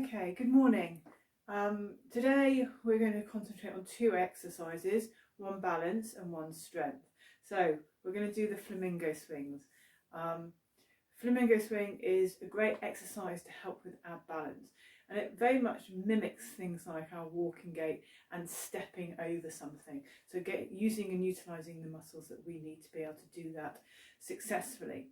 Okay, good morning. Today we're going to concentrate on two exercises, one balance and one strength. So we're going to do the flamingo swings. Flamingo swing is a great exercise to help with our balance, and it very much mimics things like our walking gait and stepping over something. So using and utilising the muscles that we need to be able to do that successfully.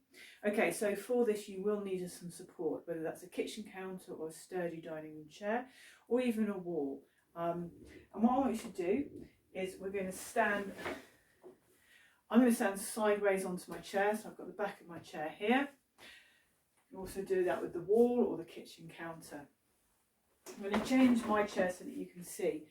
Okay, so for this you will need some support, whether that's a kitchen counter or a sturdy dining room chair or even a wall. And what I want you to do is I'm going to stand sideways onto my chair, so I've got the back of my chair here. You can also do that with the wall or the kitchen counter. I'm going to change my chair so that you can see.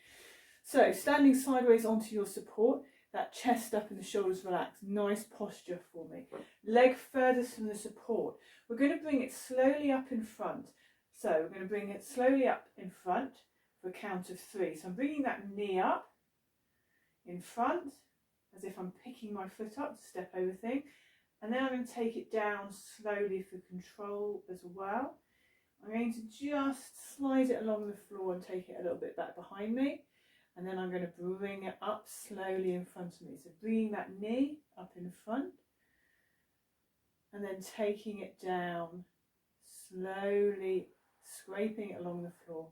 So standing sideways onto your support, that chest up and the shoulders relaxed, nice posture for me. Leg furthest from the support. We're going to bring it slowly up in front. So we're going to bring it slowly up in front for a count of 3. So I'm bringing that knee up in front as if I'm picking my foot up to step over things. And then I'm going to take it down slowly for control as well. I'm going to just slide it along the floor and take it a little bit back behind me. And then I'm going to bring it up slowly in front of me. So bringing that knee up in front and then taking it down slowly, scraping it along the floor,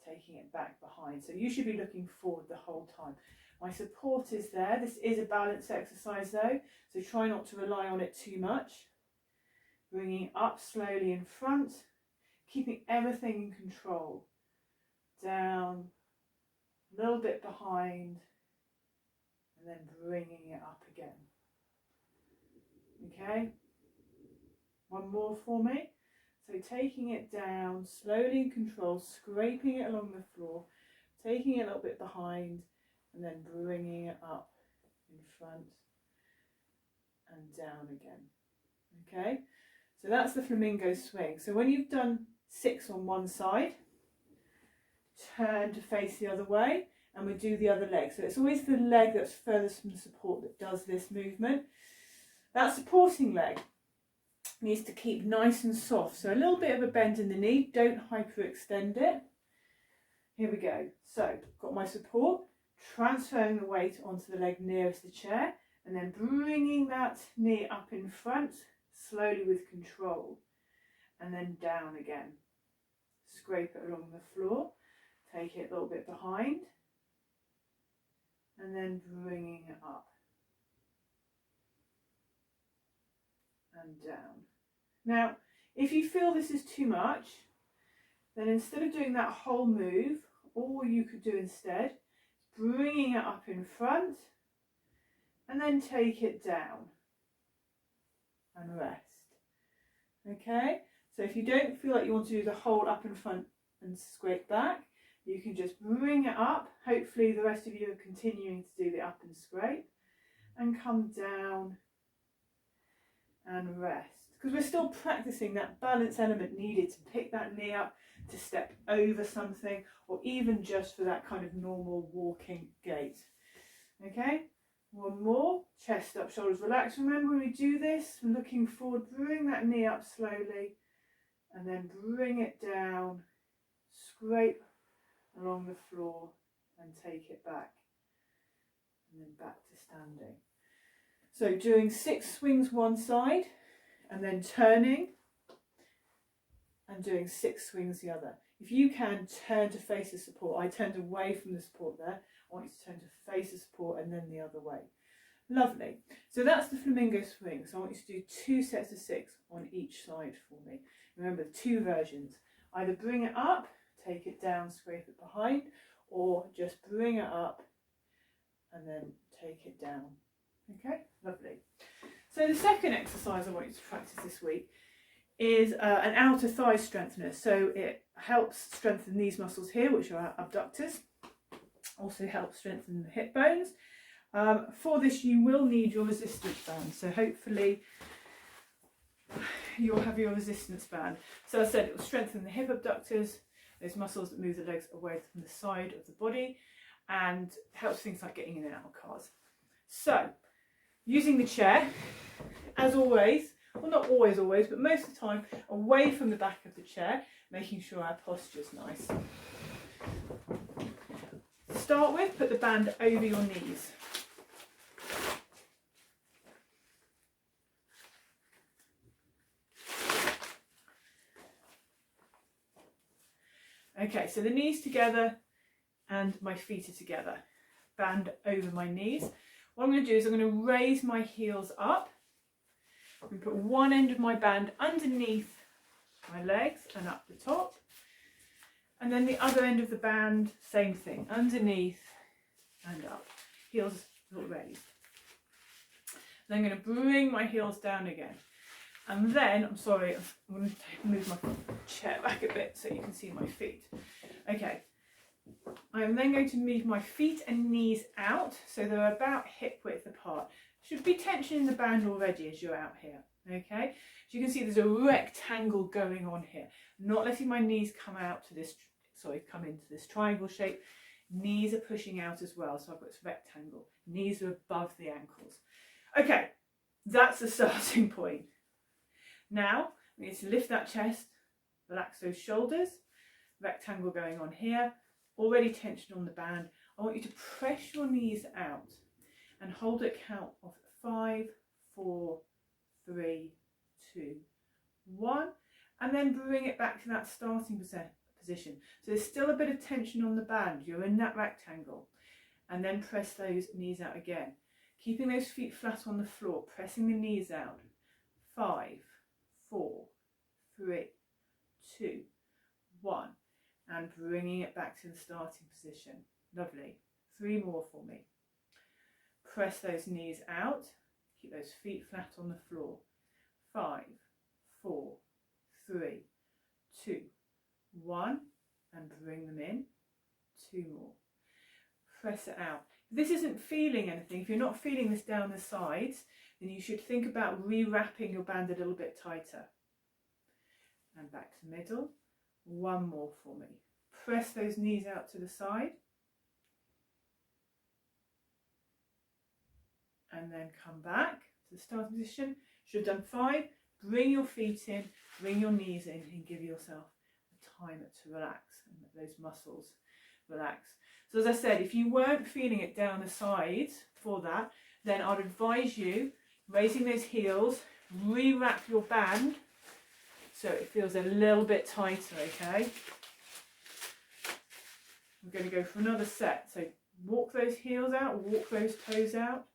taking it back behind. So you should be looking forward the whole time. My support is there. This is a balance exercise though, so try not to rely on it too much. Bringing up slowly in front, keeping everything in control. Down, a little bit behind, and then bringing it up again. Okay, one more for me. So taking it down, slowly in control, scraping it along the floor, taking it a little bit behind, and then bringing it up in front and down again. Okay, so that's the flamingo swing. So when you've done 6 on one side, turn to face the other way and we do the other leg. So it's always the leg that's furthest from the support that does this movement. That supporting leg needs to keep nice and soft. So a little bit of a bend in the knee, don't hyperextend it. Here we go. So got my support, transferring the weight onto the leg nearest the chair and then bringing that knee up in front slowly with control and then down again. Scrape it along the floor, take it a little bit behind and then bringing it up and down. Now if you feel this is too much, then instead of doing that whole move, all you could do instead bringing it up in front and then take it down and rest. Okay, so if you don't feel like you want to do the whole up in front and scrape back, you can just bring it up. Hopefully the rest of you are continuing to do the up and scrape and come down and rest, because we're still practicing that balance element needed to pick that knee up, to step over something, or even just for that kind of normal walking gait. Okay, one more, chest up, shoulders relaxed. Remember when we do this, looking forward, bring that knee up slowly and then bring it down, scrape along the floor and take it back and then back to standing. So doing 6 swings one side and then turning and doing 6 swings the other. If you can, turn to face the support. I turned away from the support there. I want you to turn to face the support and then the other way. Lovely. So that's the flamingo swing. So I want you to do 2 sets of 6 on each side for me. Remember, 2 versions. Either bring it up, take it down, scrape it behind, or just bring it up and then take it down. Okay, lovely. So the second exercise I want you to practice this week is an outer thigh strengthener. So it helps strengthen these muscles here, which are our abductors. Also helps strengthen the hip bones. For this you will need your resistance band. So hopefully you'll have your resistance band. So as I said, it will strengthen the hip abductors, those muscles that move the legs away from the side of the body, and helps things like getting in and out of cars. So using the chair, as always, well not always, but most of the time away from the back of the chair, making sure our posture's nice. To start with, put the band over your knees. Okay, so the knees together and my feet are together. Band over my knees. What I'm going to do is I'm going to raise my heels up. I'm going to put one end of my band underneath my legs and up the top. And then the other end of the band, same thing, underneath and up. Heels a little raised. Then I'm going to bring my heels down again. And then, I'm sorry, I'm going to move my chair back a bit so you can see my feet. Okay, I'm then going to move my feet and knees out so they're about hip width apart. Should be tension in the band already as you're out here. Okay, so you can see there's a rectangle going on here. Not letting my knees come out to this, come into this triangle shape. Knees are pushing out as well, so I've got this rectangle. Knees are above the ankles. Okay, that's the starting point. Now, we need to lift that chest, relax those shoulders, rectangle going on here, already tension on the band. I want you to press your knees out and hold a count of 5, 4, 3, 2, 1, and then bring it back to that starting position. So there's still a bit of tension on the band, you're in that rectangle, and then press those knees out again. Keeping those feet flat on the floor, pressing the knees out. 5, 4, 3, 2, 1, and bringing it back to the starting position. Lovely. 3 more for me. Press those knees out, keep those feet flat on the floor. 5, 4, 3, 2, 1, and bring them in. 2 more. Press it out. If this isn't feeling anything, if you're not feeling this down the sides, then you should think about re-wrapping your band a little bit tighter. And back to middle. 1 more for me. Press those knees out to the side. And then come back to the starting position. Should have done 5. Bring your feet in, bring your knees in, and give yourself a time to relax and let those muscles relax. So as I said, if you weren't feeling it down the sides for that, then I'd advise you raising those heels, re-wrap your band so it feels a little bit tighter, okay? We're going to go for another set. So walk those heels out, walk those toes out,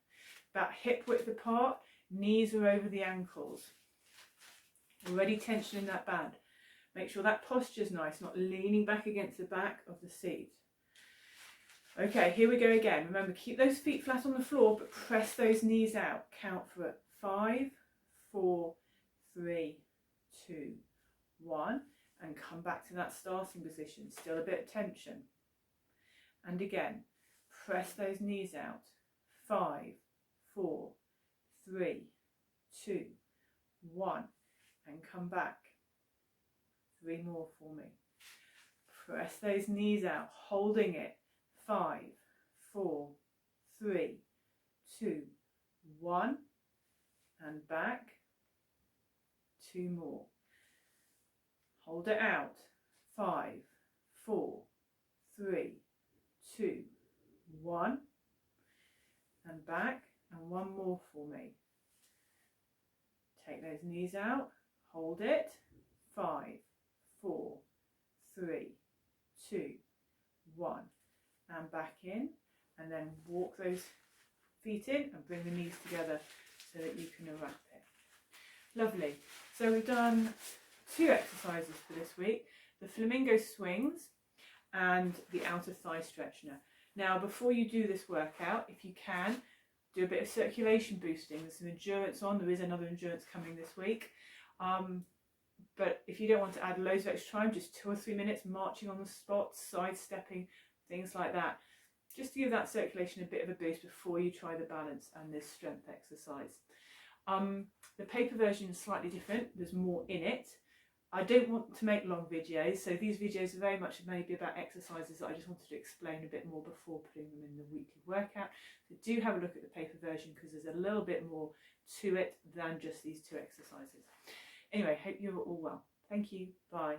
about hip width apart, knees are over the ankles. Already tension in that band. Make sure that posture's nice, not leaning back against the back of the seat. Okay, here we go again. Remember, keep those feet flat on the floor, but press those knees out. Count for it. 5, 4, 3, 2, 1, and come back to that starting position. Still a bit of tension. And again, press those knees out. 5, 4, 3, 2, 1, and come back. 3 more for me. Press those knees out, holding it. 5, 4, 3, 2, 1, and back. 2 more. Hold it out. 5, 4, 3, 2, 1, and back. And 1 more for me. Take those knees out. Hold it. 5, 4, 3, 2, 1. And back in, and then walk those feet in and bring the knees together so that you can wrap it. Lovely. So we've done 2 exercises for this week, the Flamingo swings and the outer thigh stretcher. Now before you do this workout, if you can, do a bit of circulation boosting. There's some endurance on, there is another endurance coming this week. But if you don't want to add loads of extra time, just 2 or 3 minutes marching on the spot, sidestepping, things like that, just to give that circulation a bit of a boost before you try the balance and this strength exercise. The paper version is slightly different, there's more in it. I don't want to make long videos, so these videos are very much maybe about exercises that I just wanted to explain a bit more before putting them in the weekly workout. So do have a look at the paper version because there's a little bit more to it than just these 2 exercises. Anyway, hope you're all well. Thank you. Bye.